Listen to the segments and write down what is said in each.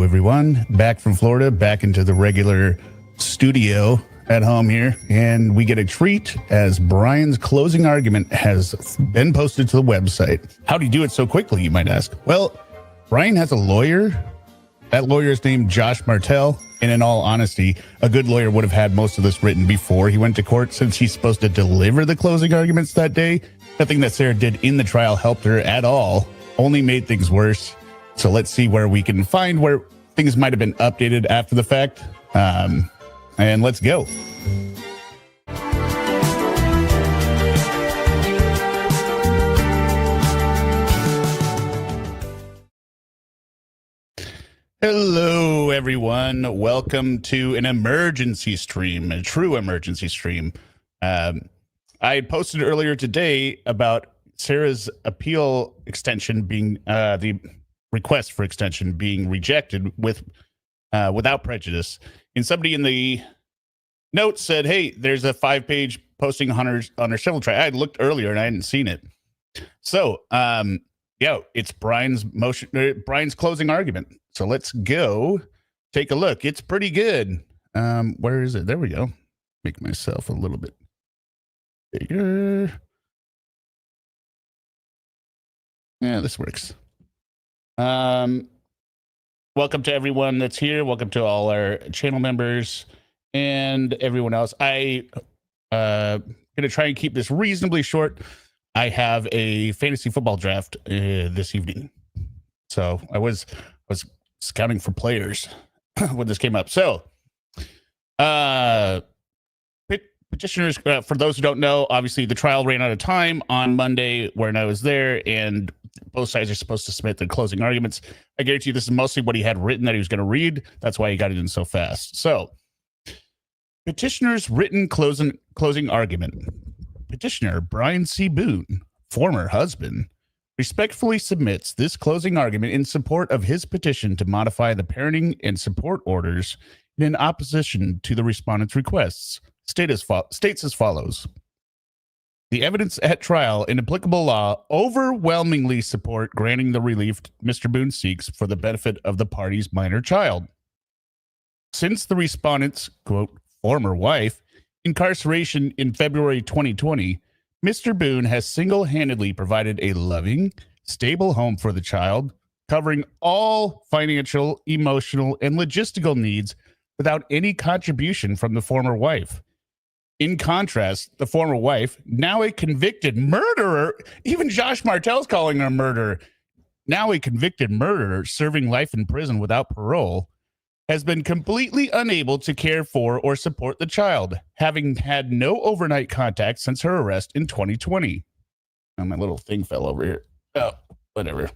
everyone. Back from Florida, back into the regular studio at home here. And we get a treat as Brian's closing argument has been posted to the website. How do you do it so quickly, you might ask? Well, Brian has a lawyer. That lawyer is named Josh Martell. And in all honesty, a good lawyer would have had most of this written before he went to court, since he's supposed to deliver the closing arguments that day. Nothing that Sarah did in the trial helped her at all, only made things worse. So let's see where we can find where things might have been updated after the fact. And let's go. Hello, everyone. Welcome to an emergency stream, a true emergency stream. I had posted earlier today about Sarah's appeal extension being the request for extension being rejected without prejudice. And somebody in the notes said, hey, there's a 5-page posting on her civil trial. I had looked earlier and I hadn't seen it. So, yeah, it's Brian's closing argument. So let's go take a look. It's pretty good. Where is it? There we go. Make myself a little bit bigger. Yeah, this works. Welcome to everyone that's here. Welcome to all our channel members and everyone else. I gonna try and keep this reasonably short. I have a fantasy football draft this evening, so I was scouting for players when this came up. So, petitioners, for those who don't know, obviously the trial ran out of time on Monday when I was there, and both sides are supposed to submit their closing arguments. I guarantee you this is mostly what he had written that he was going to read. That's why he got it in so fast. So, petitioner's written closing argument. Petitioner Brian C. Boone, former husband, respectfully submits this closing argument in support of his petition to modify the parenting and support orders in opposition to the respondent's requests. States as follows. The evidence at trial and applicable law overwhelmingly support granting the relief Mr. Boone seeks for the benefit of the party's minor child. Since the respondent's, quote, former wife, incarceration in February 2020, Mr. Boone has single-handedly provided a loving, stable home for the child, covering all financial, emotional, and logistical needs without any contribution from the former wife. In contrast, the former wife, now a convicted murderer, even Josh Martell's calling her a murderer, now a convicted murderer serving life in prison without parole, has been completely unable to care for or support the child, having had no overnight contact since her arrest in 2020. Oh, my little thing fell over here. Oh, whatever.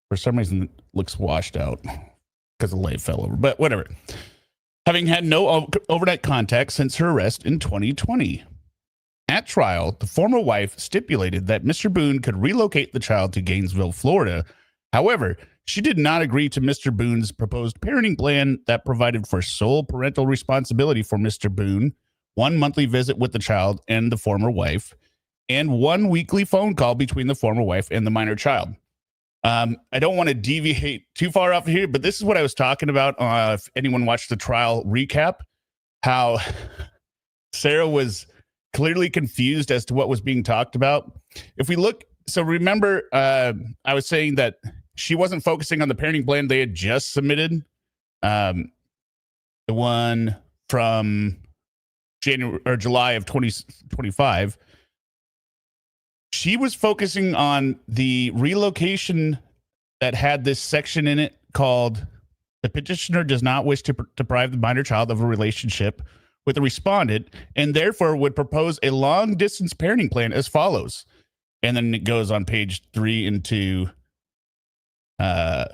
For some reason, it looks washed out because the light fell over, but whatever. Having had no overnight contact since her arrest in 2020. At trial, the former wife stipulated that Mr. Boone could relocate the child to Gainesville, Florida. However, she did not agree to Mr. Boone's proposed parenting plan that provided for sole parental responsibility for Mr. Boone, 1 monthly visit with the child and the former wife, and 1 weekly phone call between the former wife and the minor child. I don't want to deviate too far off here, but this is what I was talking about. If anyone watched the trial recap, how Sarah was clearly confused as to what was being talked about. If we look, so remember, I was saying that she wasn't focusing on the parenting plan they had just submitted. The one from January or July of 2025. She was focusing on the relocation that had this section in it called "The petitioner does not wish to deprive the minor child of a relationship with the respondent and therefore would propose a long-distance parenting plan as follows." And then it goes on page 3 into where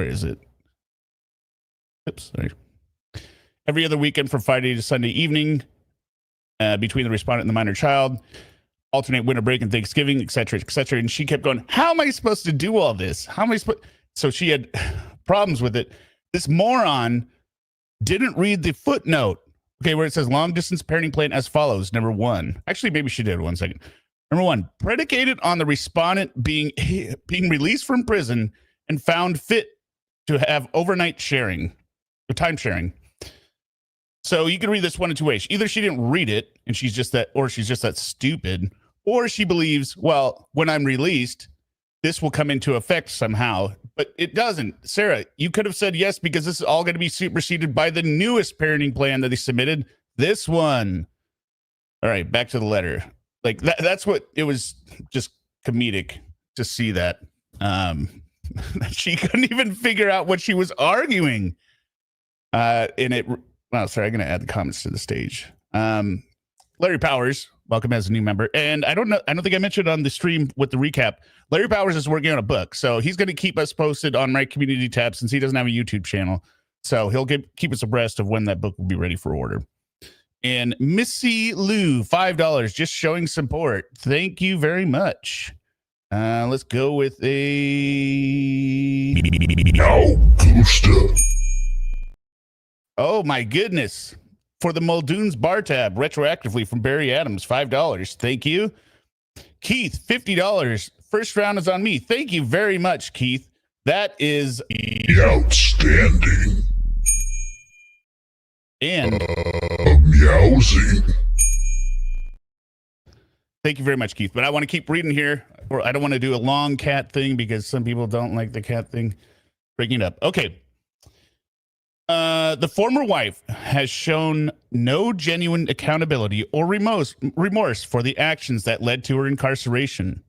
is it? Oops, sorry. Every other weekend from Friday to Sunday evening, between the respondent and the minor child, alternate winter break and Thanksgiving, et cetera, et cetera. And she kept going, how am I supposed to do all this? How am I supposed? So she had problems with it. This moron didn't read the footnote. Okay, where it says long distance parenting plan as follows. Number 1. Actually, maybe she did. 1 second. Number one, predicated on the respondent being released from prison and found fit to have overnight sharing, or time sharing. So you can read this one of two ways. Either she didn't read it and she's just that stupid, or she believes, well, when I'm released, this will come into effect somehow. But it doesn't. Sarah, you could have said yes, because this is all going to be superseded by the newest parenting plan that they submitted. This one. All right, back to the letter. Like that's what it was, just comedic to see that. She couldn't even figure out what she was arguing. In it. Well, sorry, I'm going to add the comments to the stage. Larry Powers, welcome as a new member. And I don't think I mentioned on the stream with the recap, Larry Powers is working on a book. So he's going to keep us posted on my community tab since he doesn't have a YouTube channel. So he'll keep us abreast of when that book will be ready for order. And Missy Lou, $5, just showing support. Thank you very much. Let's go with a booster. Oh my goodness. For the Muldoon's bar tab, retroactively from Barry Adams, $5. Thank you. Keith, $50. First round is on me. Thank you very much, Keith. That is outstanding. And meowsing. Thank you very much, Keith. But I want to keep reading here, or I don't want to do a long cat thing because some people don't like the cat thing. Breaking it up. Okay. The former wife has shown no genuine accountability or remorse for the actions that led to her incarceration.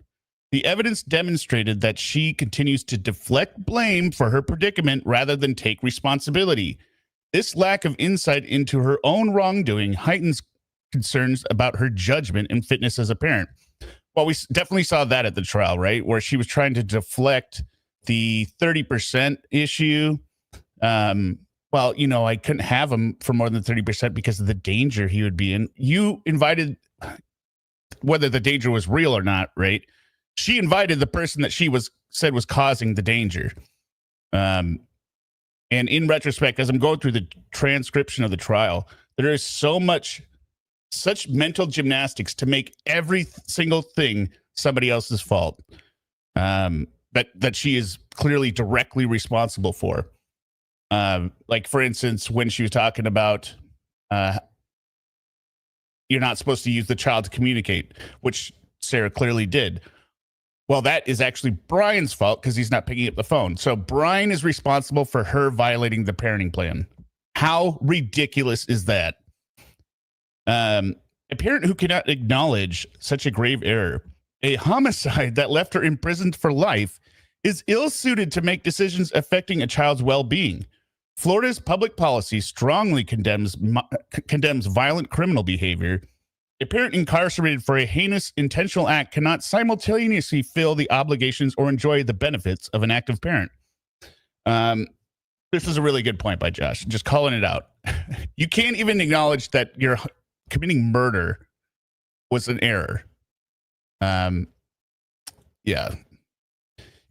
The evidence demonstrated that she continues to deflect blame for her predicament rather than take responsibility. This lack of insight into her own wrongdoing heightens concerns about her judgment and fitness as a parent. Well, we definitely saw that at the trial, right? Where she was trying to deflect the 30% issue. Well, you know, I couldn't have him for more than 30% because of the danger he would be in. You invited, whether the danger was real or not, right? She invited the person that she said was causing the danger. And in retrospect, as I'm going through the transcription of the trial, there is such mental gymnastics to make every single thing somebody else's fault, that she is clearly directly responsible for. Like, for instance, when she was talking about you're not supposed to use the child to communicate, which Sarah clearly did. Well, that is actually Brian's fault because he's not picking up the phone. So Brian is responsible for her violating the parenting plan. How ridiculous is that? A parent who cannot acknowledge such a grave error, a homicide that left her imprisoned for life, is ill-suited to make decisions affecting a child's well-being. Florida's public policy strongly condemns violent criminal behavior. A parent incarcerated for a heinous intentional act cannot simultaneously fill the obligations or enjoy the benefits of an active parent. This is a really good point by Josh. Just calling it out. You can't even acknowledge that you're committing murder was an error. Yeah.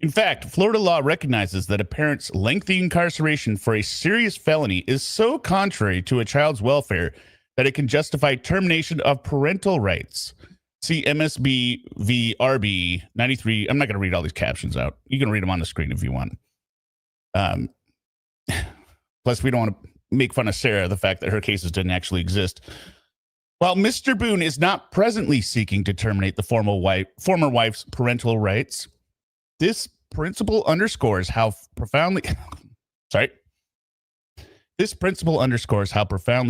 In fact, Florida law recognizes that a parent's lengthy incarceration for a serious felony is so contrary to a child's welfare that it can justify termination of parental rights. See MSB v. RB 93. I'm not going to read all these captions out. You can read them on the screen if you want. Plus, we don't want to make fun of Sarah, the fact that her cases didn't actually exist. While Mr. Boone is not presently seeking to terminate the former wife's parental rights, this principle underscores how profoundly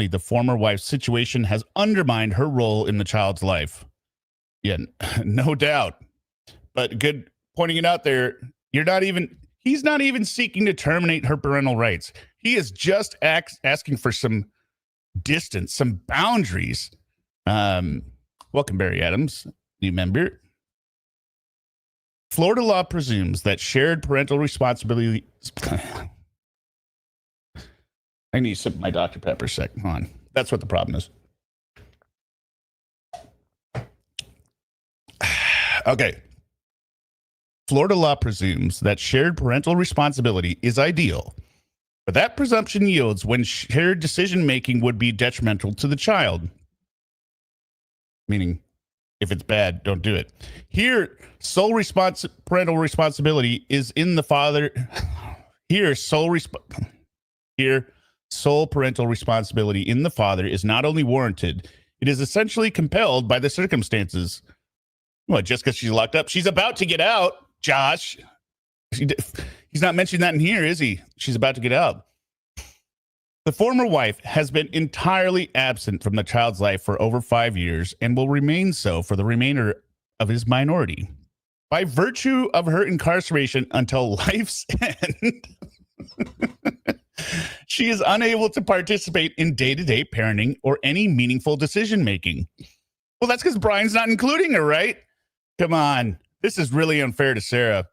the former wife's situation has undermined her role in the child's life. Yeah, no doubt. But good pointing it out there. He's not even seeking to terminate her parental rights. He is just asking for some distance, some boundaries. Welcome, Barry Adams, new member. Florida law presumes that shared parental responsibility. I need to sip my Dr. Pepper sec. Hold on. That's what the problem is. Okay. Florida law presumes that shared parental responsibility is ideal, but that presumption yields when shared decision-making would be detrimental to the child. Meaning, If it's bad, don't do it. Here, parental responsibility is in the father. Here, sole parental responsibility in the father is not only warranted, it is essentially compelled by the circumstances. Well, just because she's locked up, she's about to get out, Josh. He's not mentioning that in here, is he? She's about to get out. The former wife has been entirely absent from the child's life for over 5 years and will remain so for the remainder of his minority. By virtue of her incarceration until life's end, she is unable to participate in day-to-day parenting or any meaningful decision-making. Well, that's because Brian's not including her, right? Come on. This is really unfair to Sarah.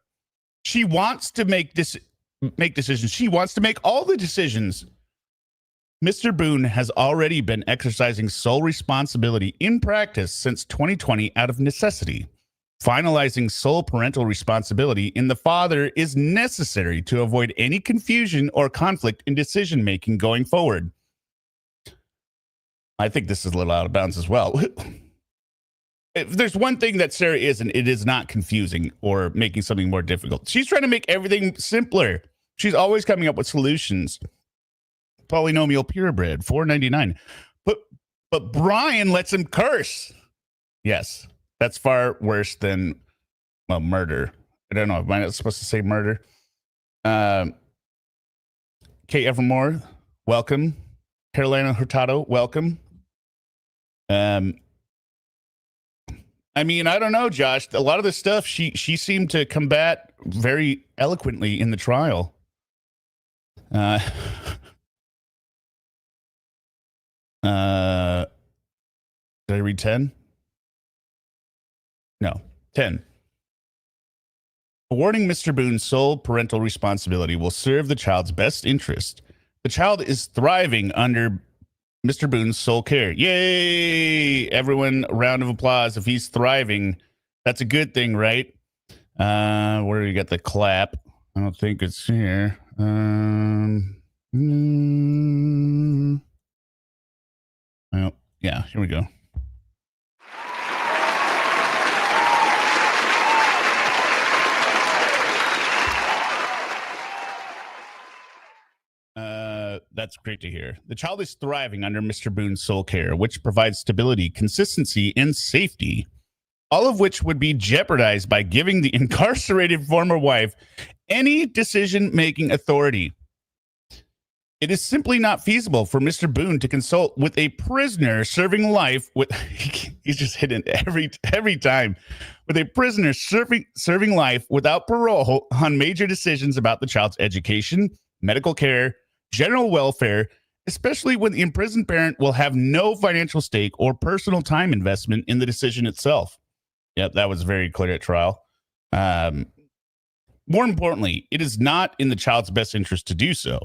She wants to make decisions. She wants to make all the decisions. Mr. Boone has already been exercising sole responsibility in practice since 2020 out of necessity. Finalizing sole parental responsibility in the father is necessary to avoid any confusion or conflict in decision-making going forward. I think this is a little out of bounds as well. If there's one thing that Sarah isn't, it is not confusing or making something more difficult. She's trying to make everything simpler. She's always coming up with solutions. Polynomial purebred, $4.99. But Brian lets him curse. Yes, that's far worse than murder. I don't know. Am I not supposed to say murder? Kate Evermore, welcome. Carolina Hurtado, welcome. I mean, I don't know, Josh. A lot of this stuff she seemed to combat very eloquently in the trial. Did I read 10? No, 10. Awarding Mr. Boone's sole parental responsibility will serve the child's best interest. The child is thriving under Mr. Boone's sole care. Yay! Everyone, a round of applause. If he's thriving, that's a good thing, right? Where do you get the clap? I don't think it's here. Well, yeah, here we go. That's great to hear. The child is thriving under Mr. Boone's sole care, which provides stability, consistency, and safety, all of which would be jeopardized by giving the incarcerated former wife any decision-making authority. It is simply not feasible for Mr. Boone to consult with a prisoner serving life with he's just hitting every time with a prisoner serving life without parole on major decisions about the child's education, medical care, general welfare, especially when the imprisoned parent will have no financial stake or personal time investment in the decision itself. Yep, that was very clear at trial. More importantly, it is not in the child's best interest to do so.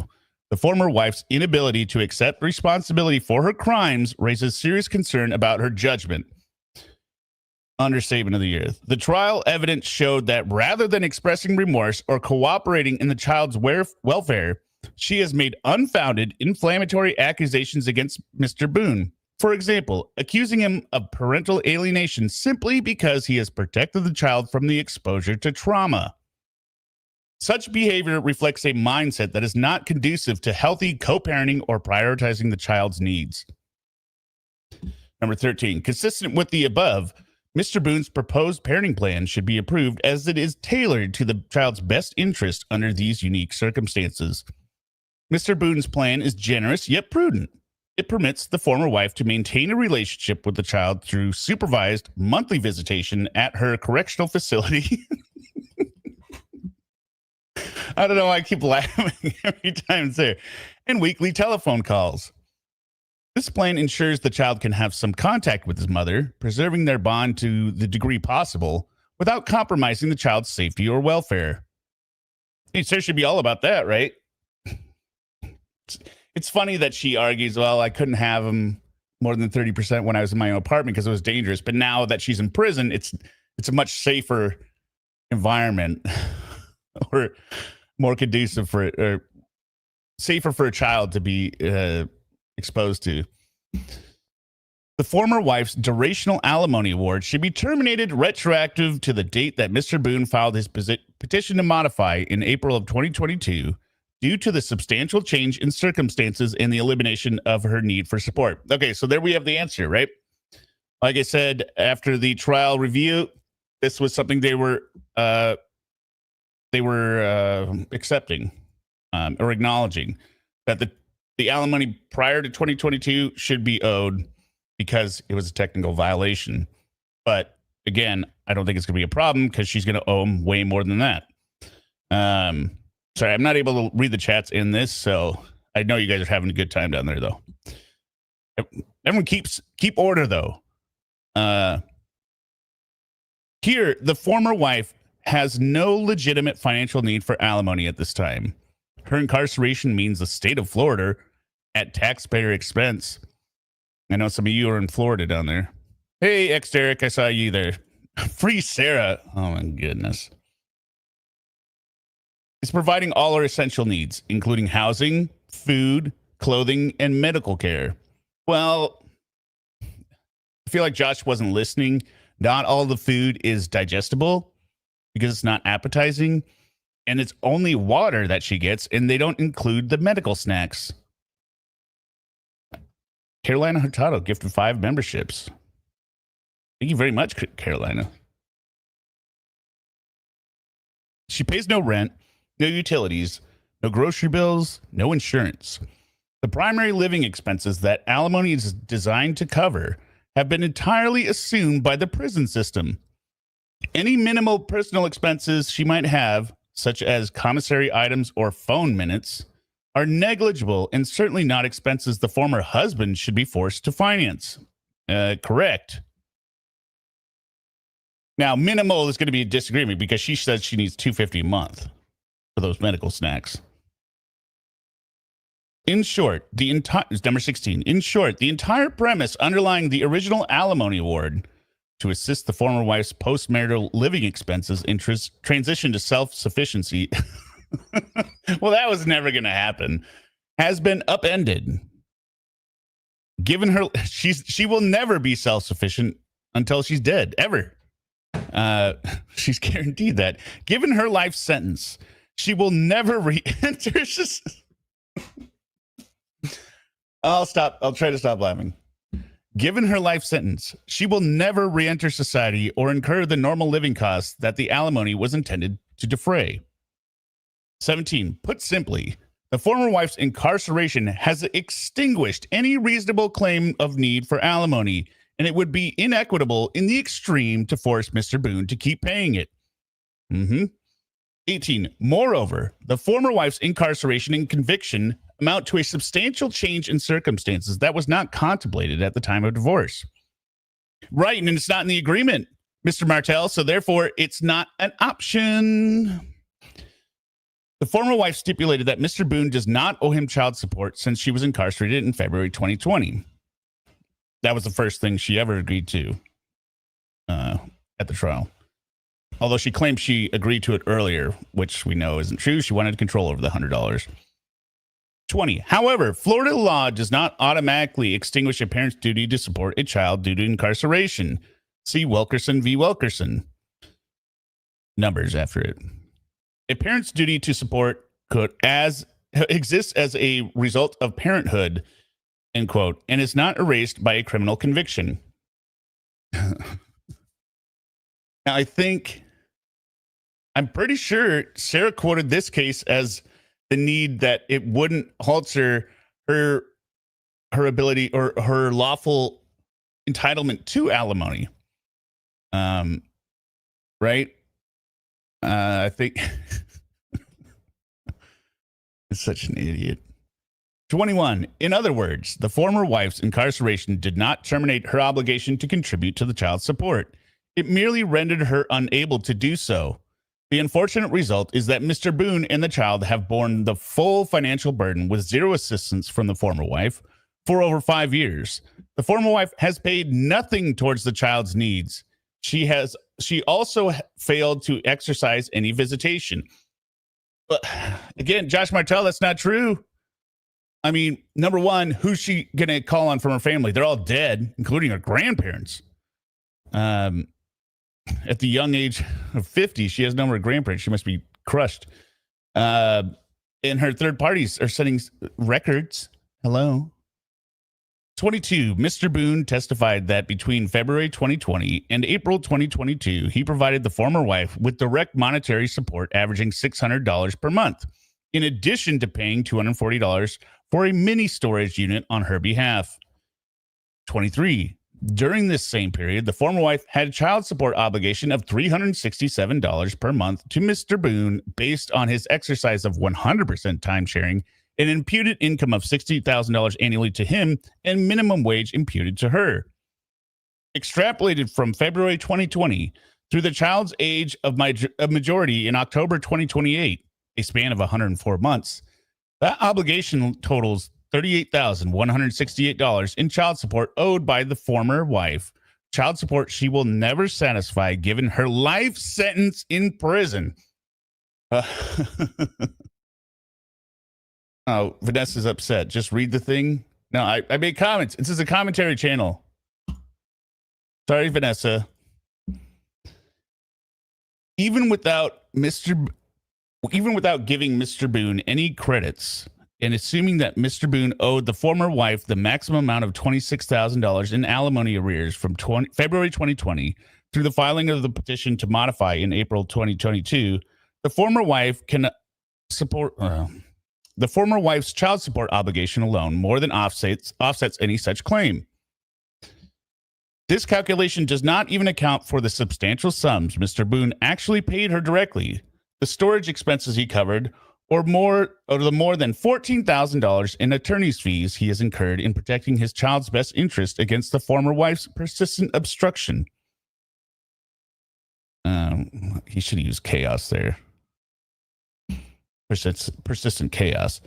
The former wife's inability to accept responsibility for her crimes raises serious concern about her judgment. Understatement of the year. The trial evidence showed that rather than expressing remorse or cooperating in the child's welfare, she has made unfounded, inflammatory accusations against Mr. Boone. For example, accusing him of parental alienation simply because he has protected the child from the exposure to trauma. Such behavior reflects a mindset that is not conducive to healthy co-parenting or prioritizing the child's needs. Number 13, consistent with the above, Mr. Boone's proposed parenting plan should be approved as it is tailored to the child's best interest under these unique circumstances. Mr. Boone's plan is generous yet prudent. It permits the former wife to maintain a relationship with the child through supervised monthly visitation at her correctional facility. I don't know why I keep laughing every time it's there. And weekly telephone calls. This plan ensures the child can have some contact with his mother, preserving their bond to the degree possible without compromising the child's safety or welfare. It should be all about that, right? It's funny that she argues, well, I couldn't have him more than 30% when I was in my own apartment because it was dangerous. But now that she's in prison, it's a much safer environment or more conducive for it, or safer for a child to be exposed to. The former wife's durational alimony award should be terminated retroactive to the date that Mr. Boone filed his petition to modify in April of 2022 due to the substantial change in circumstances and the elimination of her need for support. Okay, so there we have the answer, right? Like I said, after the trial review, this was something they were accepting or acknowledging that the alimony prior to 2022 should be owed because it was a technical violation. But again, I don't think it's going to be a problem because she's going to owe him way more than that. Sorry, I'm not able to read the chats in this, so I know you guys are having a good time down there, though. Everyone keep order, though. Here, the former wife has no legitimate financial need for alimony at this time. Her incarceration means the state of Florida, at taxpayer expense. I know some of you are in Florida down there. Hey, Derek, I saw you there. Free Sarah. Oh, my goodness. It's providing all our essential needs, including housing, food, clothing, and medical care. Well, I feel like Josh wasn't listening. Not all the food is digestible because it's not appetizing. And it's only water that she gets, and they don't include the medical snacks. Carolina Hurtado gifted 5 memberships. Thank you very much, Carolina. She pays no rent, no utilities, no grocery bills, no insurance. The primary living expenses that alimony is designed to cover have been entirely assumed by the prison system. Any minimal personal expenses she might have, such as commissary items or phone minutes, are negligible and certainly not expenses the former husband should be forced to finance. Correct. Now, minimal is going to be a disagreement because she says she needs $250 a month for those medical snacks. In short, number 16. In short, the entire premise underlying the original alimony award to assist the former wife's post-marital living expenses in transition to self-sufficiency, well, that was never going to happen, has been upended. Given her, she will never be self-sufficient until she's dead, ever. She's guaranteed that. Given her life sentence, she will never re-enter. I'll try to stop laughing. Given her life sentence, she will never re-enter society or incur the normal living costs that the alimony was intended to defray. 17. Put simply, the former wife's incarceration has extinguished any reasonable claim of need for alimony, and it would be inequitable in the extreme to force Mr. Boone to keep paying it. 18. Moreover, the former wife's incarceration and conviction amount to a substantial change in circumstances that was not contemplated at the time of divorce. Right, and it's not in the agreement, Mr. Martell, so therefore it's not an option. The former wife stipulated that Mr. Boone does not owe him child support since she was incarcerated in February 2020. That was the first thing she ever agreed to at the trial. Although she claimed she agreed to it earlier, which we know isn't true. She wanted control over the $100. 20. However, Florida law does not automatically extinguish a parent's duty to support a child due to incarceration. See Wilkerson v. Wilkerson. Numbers after it. A parent's duty to support exists as a result of parenthood, end quote, and is not erased by a criminal conviction. Now, I'm pretty sure Sarah quoted this case as the need that it wouldn't alter her ability or her lawful entitlement to alimony. Right? I think it's such an idiot. 21. In other words, the former wife's incarceration did not terminate her obligation to contribute to the child's support. It merely rendered her unable to do so. The unfortunate result is that Mr. Boone and the child have borne the full financial burden with zero assistance from the former wife for over 5 years. The former wife has paid nothing towards the child's needs. She also failed to exercise any visitation. But again, Josh Martell, that's not true. I mean, number one, who's she going to call on from her family? They're all dead, including her grandparents. At the young age of 50, she has no more grandparents. She must be crushed. And her third parties are setting records. Hello. 22, Mr. Boone testified that between February 2020 and April 2022, he provided the former wife with direct monetary support averaging $600 per month, in addition to paying $240 for a mini storage unit on her behalf. 23, during this same period, the former wife had a child support obligation of $367 per month to Mr. Boone based on his exercise of 100% time sharing, an imputed income of $60,000 annually to him, and minimum wage imputed to her. Extrapolated from February 2020 through the child's age of majority in October 2028, a span of 104 months, that obligation totals $38,168 in child support owed by the former wife. Child support she will never satisfy given her life sentence in prison. Oh, Vanessa's upset. Just read the thing. No, I made comments. This is a commentary channel. Sorry, Vanessa. Even without giving Mr. Boone any credits and assuming that Mr. Boone owed the former wife the maximum amount of $26,000 in alimony arrears from February 2020 through the filing of the petition to modify in April 2022, the former wife can support the former wife's child support obligation alone more than offsets any such claim. This calculation does not even account for the substantial sums Mr. Boone actually paid her directly, the storage expenses he covered, or the more than $14,000 in attorney's fees he has incurred in protecting his child's best interest against the former wife's persistent obstruction. He should have used chaos there. Persistent chaos.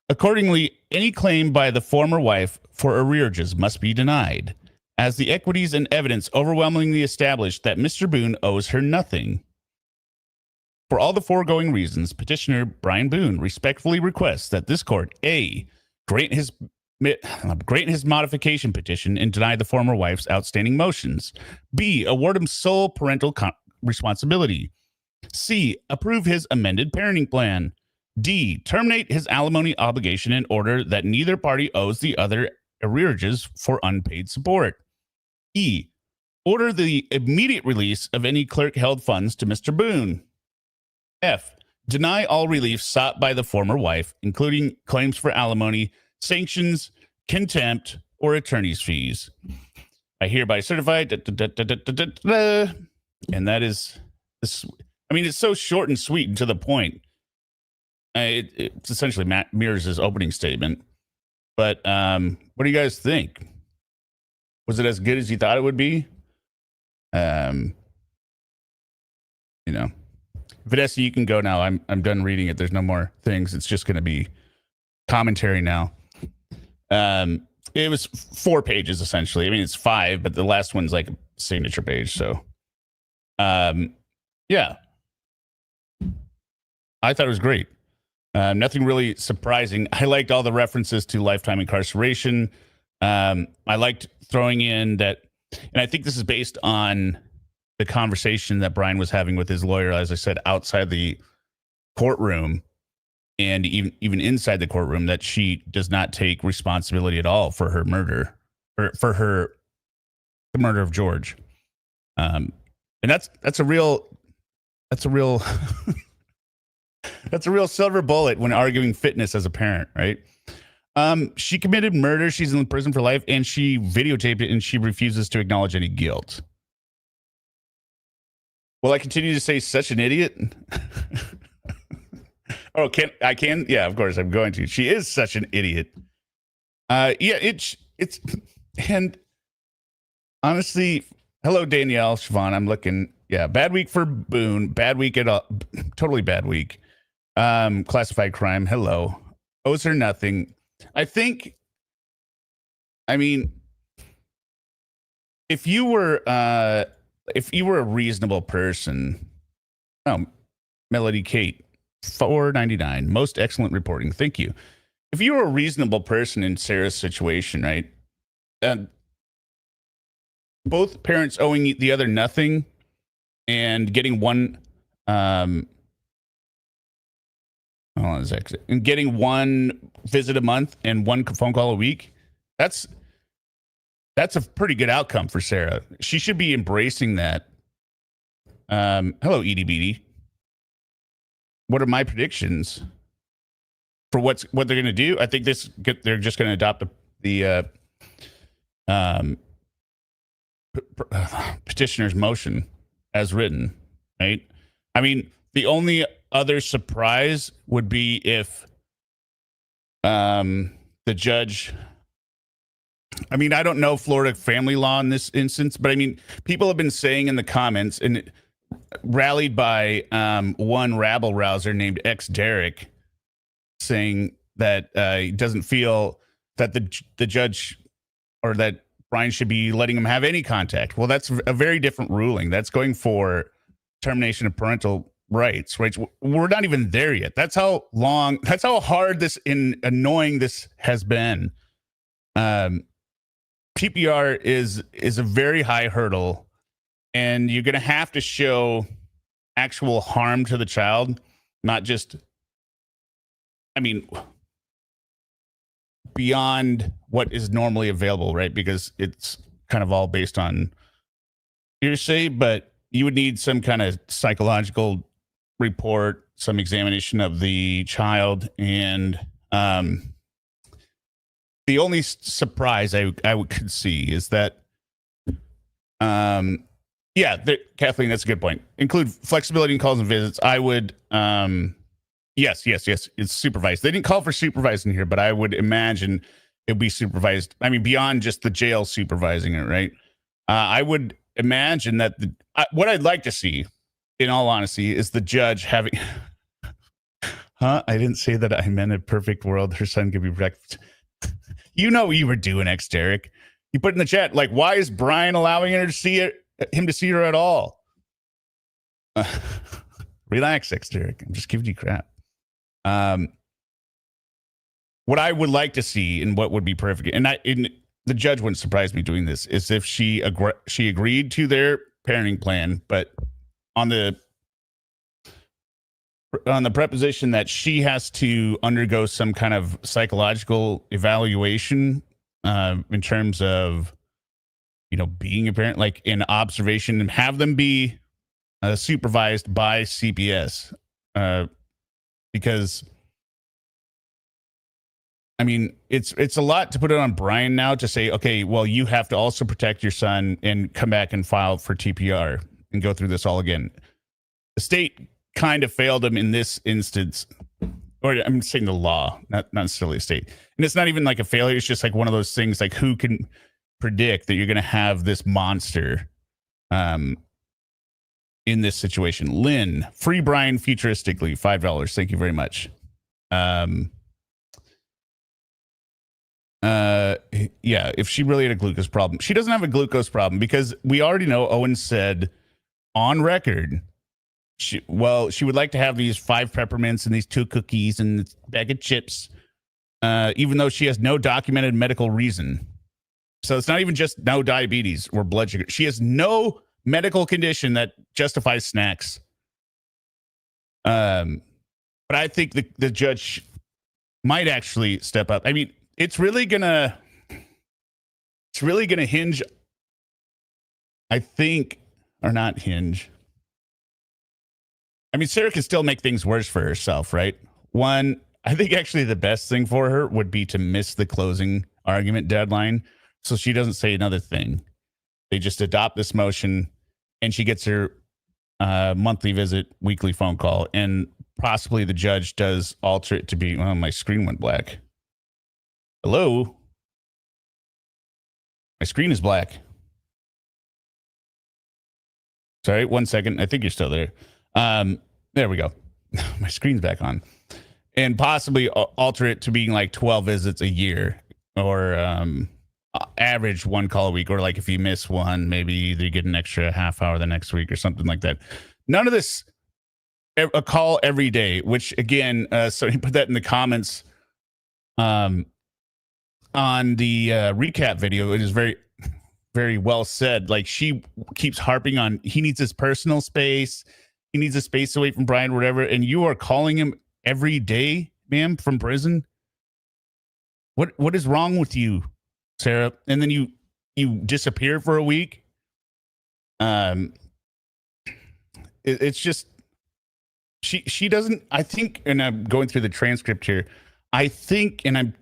Accordingly, any claim by the former wife for arrearages must be denied, as the equities and evidence overwhelmingly establish that Mr. Boone owes her nothing. For all the foregoing reasons, petitioner Brian Boone respectfully requests that this court A, grant his modification petition and deny the former wife's outstanding motions, B, award him sole parental responsibility, C, approve his amended parenting plan, D, terminate his alimony obligation in order that neither party owes the other arrearages for unpaid support, E, order the immediate release of any clerk-held funds to Mr. Boone, F, deny all relief sought by the former wife, including claims for alimony, sanctions, contempt, or attorney's fees. I hereby certify, and that is, I mean, it's so short and sweet and to the point. It's essentially mirrors his opening statement. But what do you guys think? Was it as good as you thought it would be? You know, Vanessa, you can go now. I'm done reading it. There's no more things. It's just going to be commentary now. It was 4 pages essentially. I mean, it's 5, but the last one's like a signature page. So, yeah, I thought it was great. Nothing really surprising. I liked all the references to lifetime incarceration. I liked throwing in that, and I think this is based on the conversation that Brian was having with his lawyer, as I said, outside the courtroom and even inside the courtroom, that she does not take responsibility at all for her murder, or for the murder of George. And that's a real that's a real silver bullet when arguing fitness as a parent, right? She committed murder. She's in prison for life, and she videotaped it, and she refuses to acknowledge any guilt. Will I continue to say such an idiot? Oh, I can? Yeah, of course I'm going to. She is such an idiot. Yeah, it's and honestly, hello Danielle, Siobhan. I'm looking. Yeah, bad week for Boone. Bad week at all. Totally bad week. Classified crime. Hello. Owes her nothing. I think. I mean, if you were a reasonable person, oh, Melody Kate, $4.99. Most excellent reporting. Thank you. if you were a reasonable person in Sarah's situation, right? And both parents owing the other nothing and getting one, hold on a sec, and getting one visit a month and one phone call a week. That's a pretty good outcome for Sarah. She should be embracing that. Hello, Edie Beatty. What are my predictions for what they're going to do? I think they're just going to adopt the petitioner's motion as written, right? I mean, the only other surprise would be if the judge, I mean, I don't know Florida family law in this instance, but I mean, people have been saying in the comments, and rallied by one rabble rouser named X Derek, saying that he doesn't feel that the judge or that Brian should be letting him have any contact. Well, that's a very different ruling. That's going for termination of parental rights, right? We're not even there yet. That's how hard this and annoying this has been. TPR is a very high hurdle, and you're going to have to show actual harm to the child, not just, I mean, beyond what is normally available, right? Because it's kind of all based on hearsay, but you would need some kind of psychological report, some examination of the child, and the only surprise I could see is that, Kathleen, that's a good point. Include flexibility in calls and visits. I would, yes, it's supervised. They didn't call for supervising here, but I would imagine it'd be supervised. I mean, beyond just the jail supervising it, right? I would imagine that what I'd like to see, in all honesty, is the judge having. I didn't say that. I meant a perfect world. Her son could be protected. You know what you were doing, X Derek. You put in the chat, like, why is Brian allowing him to see her at all? Relax, X Derek. I'm just giving you crap. What I would like to see, and what would be perfect, and the judge wouldn't surprise me doing this, is if she agreed to their parenting plan, but on the preposition that she has to undergo some kind of psychological evaluation in terms of, being a parent, like in observation, and have them be supervised by CPS. Because, I mean, it's a lot to put it on Brian now to say, okay, well, you have to also protect your son and come back and file for TPR and go through this all again. The state kind of failed him in this instance, or I'm saying the law, not necessarily the state. And it's not even like a failure. It's just like one of those things, like, who can predict that you're going to have this monster in this situation? Lynn, free Brian futuristically, $5. Thank you very much. If she really had a glucose problem, she doesn't have a glucose problem, because we already know Owen said on record, she would like to have these 5 peppermints and these 2 cookies and a bag of chips, even though she has no documented medical reason. So it's not even just no diabetes or blood sugar. She has no medical condition that justifies snacks. But I think the judge might actually step up. I mean, it's really gonna hinge, I think, or not hinge. I mean, Sarah can still make things worse for herself, right? One, I think actually the best thing for her would be to miss the closing argument deadline, so she doesn't say another thing. They just adopt this motion, and she gets her monthly visit, weekly phone call, and possibly the judge does alter it to be, oh, my screen went black. Hello? My screen is black. Sorry, 1 second. I think you're still there. There we go. My screen's back on. And possibly alter it to being like 12 visits a year, or average 1 call a week, or like if you miss one, maybe you get an extra half hour the next week or something like that. None of this, a call every day, which again, so you put that in the comments. on the recap video, it is very, very well said. Like, she keeps harping on he needs his personal space. He needs a space away from Brian, whatever. And you are calling him every day, ma'am, from prison. What is wrong with you, Sarah? And then you disappear for a week. It's just she doesn't. I think, and I'm going through the transcript here. I think, and I'm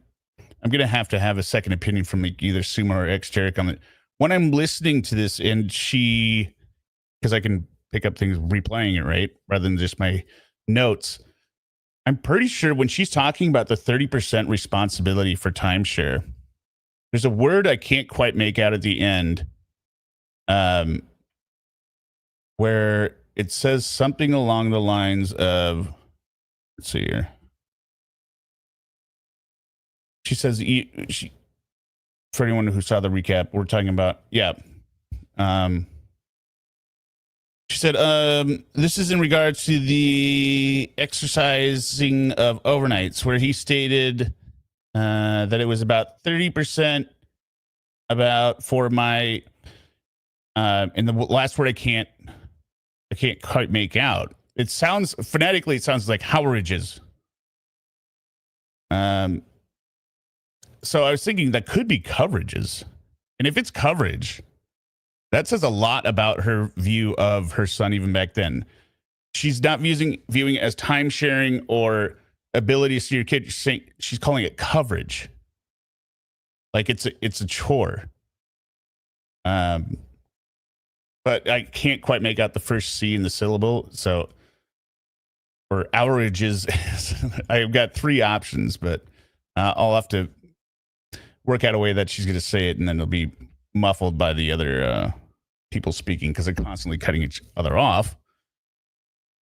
gonna have to have a second opinion from like either Suma or X-Jeric on it. When I'm listening to this, and because I can pick up things replaying it, right, rather than just my notes. I'm pretty sure when she's talking about the 30% responsibility for timeshare, there's a word I can't quite make out at the end, where it says something along the lines of, let's see here. She says, for anyone who saw the recap, we're talking about, she said, this is in regards to the exercising of overnights, where he stated that it was about 30% about for my, and the last word I can't quite make out. It sounds, phonetically, it sounds like howerages. So I was thinking that could be coverages. And if it's coverage, that says a lot about her view of her son even back then. She's not viewing it as time sharing or ability to see your kid. She's calling it coverage. Like it's a chore. But I can't quite make out the first C in the syllable. So for hourages, I've got three options, but I'll have to work out a way that she's going to say it, and then it'll be muffled by the other people speaking because they're constantly cutting each other off.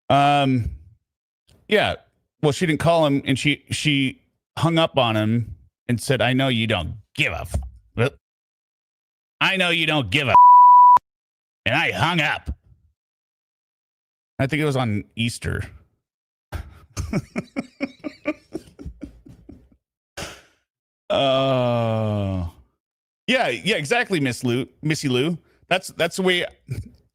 Yeah. Well, she didn't call him, and she hung up on him and said, "I know you don't give a I know you don't give a and I hung up." I think it was on Easter. Yeah, exactly, Missy Lou. That's the way.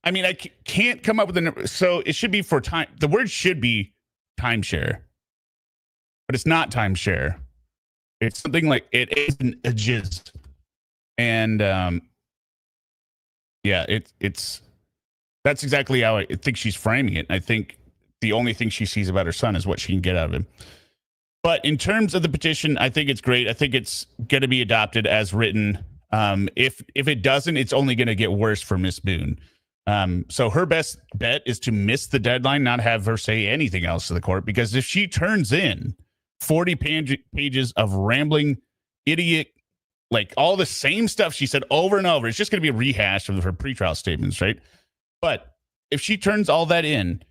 I mean, I can't come up with a number. So it should be for time. The word should be timeshare, but it's not timeshare. It's something like it is a jizz, and yeah, it's that's exactly how I think she's framing it. I think the only thing she sees about her son is what she can get out of him. But in terms of the petition, I think it's great. I think it's going to be adopted as written. If it doesn't, it's only going to get worse for Miss Boone. So her best bet is to miss the deadline, not have her say anything else to the court, because if she turns in 40 pages of rambling idiot, like all the same stuff she said over and over, it's just going to be a rehash of her pretrial statements, right? But if she turns all that in,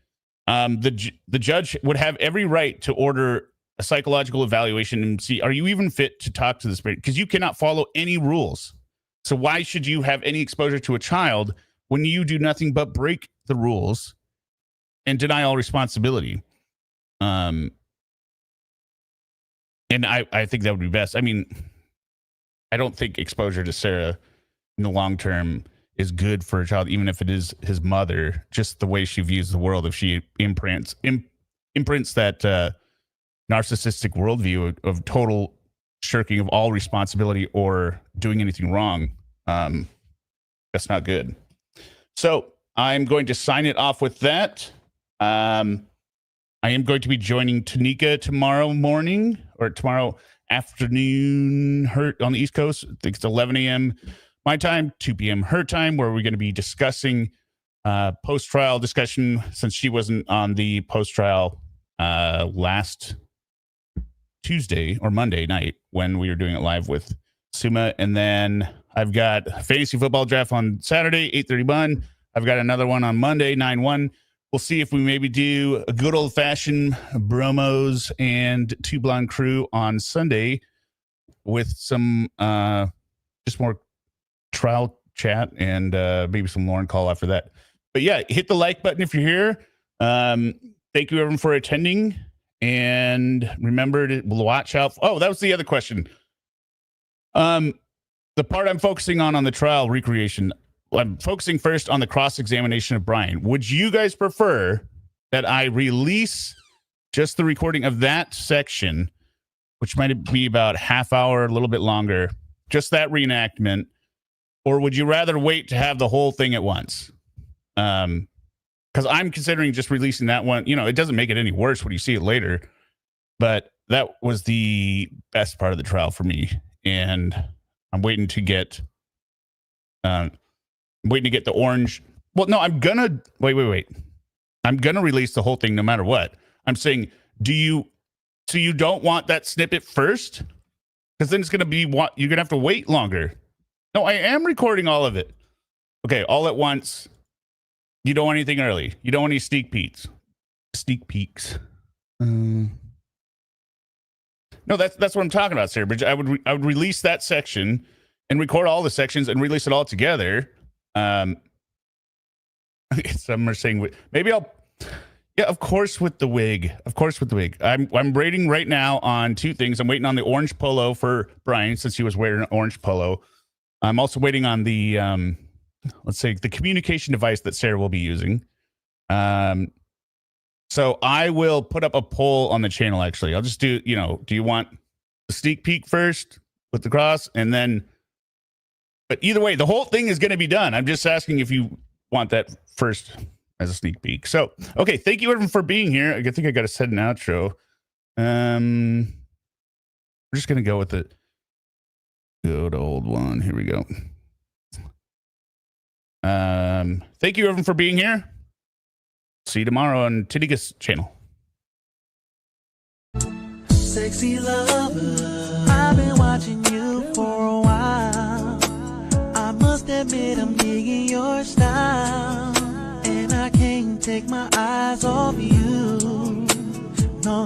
the judge would have every right to order a psychological evaluation and see, are you even fit to talk to this parent? Because you cannot follow any rules. So why should you have any exposure to a child when you do nothing but break the rules and deny all responsibility? And I think that would be best. I mean, I don't think exposure to Sarah in the long term is good for a child, even if it is his mother. Just the way she views the world, if she imprints that narcissistic worldview of total shirking of all responsibility or doing anything wrong, that's not good. So I'm going to sign it off with that. I am going to be joining Tanika tomorrow morning or tomorrow afternoon on the East Coast. I think it's 11 a.m. my time, 2 p.m. her time, where we're going to be discussing post-trial discussion, since she wasn't on the post-trial last Tuesday or Monday night when we were doing it live with Suma. And then I've got fantasy football draft on Saturday, 8:31. I've got another one on Monday, 9/1. We'll see if we maybe do a good old-fashioned Bromos and Two Blonde Crew on Sunday with some just more trial chat and maybe some Lauren call after that. But yeah, hit the like button if you're here. Thank you everyone for attending. And remember to watch out. Oh, that was the other question. The part I'm focusing on the trial recreation, I'm focusing first on the cross-examination of Brian. Would you guys prefer that I release just the recording of that section, which might be about half hour, a little bit longer, just that reenactment, or would you rather wait to have the whole thing at once? Because I'm considering just releasing that one. You know, it doesn't make it any worse when you see it later, but that was the best part of the trial for me, and I'm waiting to get the orange. Well, no, I'm gonna wait. I'm gonna release the whole thing no matter what. I'm saying, you don't want that snippet first? Because then it's gonna be you're gonna have to wait longer. No, I am recording all of it. Okay, all at once. You don't want anything early. You don't want any sneak peeks. No, that's what I'm talking about, Sarah Bridge. I would release that section and record all the sections and release it all together. Some are saying maybe I'll. Yeah, of course with the wig. I'm rating right now on two things. I'm waiting on the orange polo for Brian since he was wearing an orange polo. I'm also waiting on the let's say the communication device that Sarah will be using. So I will put up a poll on the channel. Actually, I'll just do. Do you want the sneak peek first with the cross, and then? But either way, the whole thing is going to be done. I'm just asking if you want that first as a sneak peek. So, okay, thank you everyone for being here. I think I got to set an outro. We're just going to go with the good old one. Here we go. Thank you everyone for being here. See you tomorrow on Titiga's channel. Sexy lover, I've been watching you for a while. I must admit I'm digging your style, and I can't take my eyes off you. No.